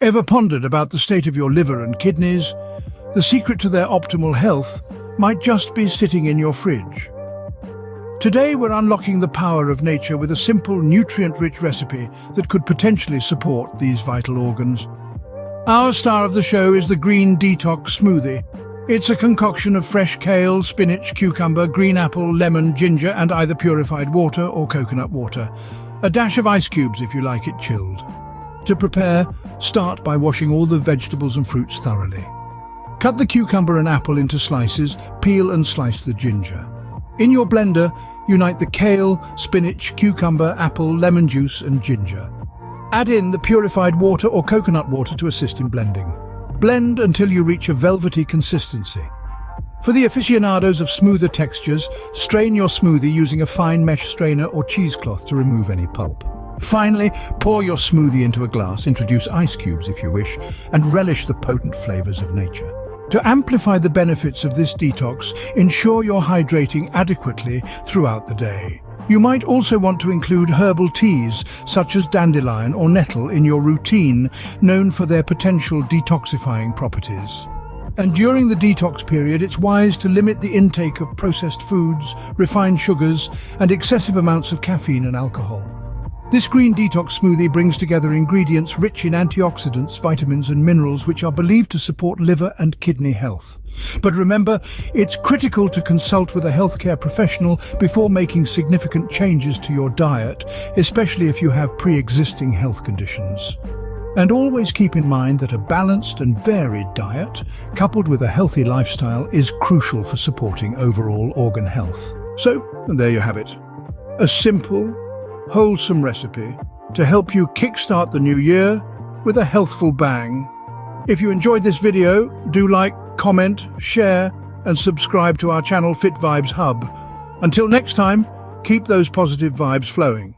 Ever pondered about the state of your liver and kidneys? The secret to their optimal health might just be sitting in your fridge. Today we're unlocking the power of nature with a simple, nutrient-rich recipe that could potentially support these vital organs. Our star of the show is the Green Detox Smoothie. It's a concoction of fresh kale, spinach, cucumber, green apple, lemon, ginger, and either purified water or coconut water. A dash of ice cubes if you like it chilled. To prepare, start by washing all the vegetables and fruits thoroughly. Cut the cucumber and apple into slices, peel and slice the ginger. In your blender, unite the kale, spinach, cucumber, apple, lemon juice and ginger. Add in the purified water or coconut water to assist in blending. Blend until you reach a velvety consistency. For the aficionados of smoother textures, strain your smoothie using a fine mesh strainer or cheesecloth to remove any pulp. Finally, pour your smoothie into a glass, introduce ice cubes if you wish, and relish the potent flavors of nature. To amplify the benefits of this detox, ensure you're hydrating adequately throughout the day. You might also want to include herbal teas, such as dandelion or nettle, in your routine, known for their potential detoxifying properties. And during the detox period, it's wise to limit the intake of processed foods, refined sugars, and excessive amounts of caffeine and alcohol. This green detox smoothie brings together ingredients rich in antioxidants, vitamins and minerals which are believed to support liver and kidney health. But remember, it's critical to consult with a healthcare professional before making significant changes to your diet, especially if you have pre-existing health conditions. And always keep in mind that a balanced and varied diet, coupled with a healthy lifestyle, is crucial for supporting overall organ health. So, there you have it. A simple, wholesome recipe to help you kickstart the new year with a healthful bang. If you enjoyed this video, do like, comment, share, and subscribe to our channel Fit Vibes Hub. Until next time, keep those positive vibes flowing.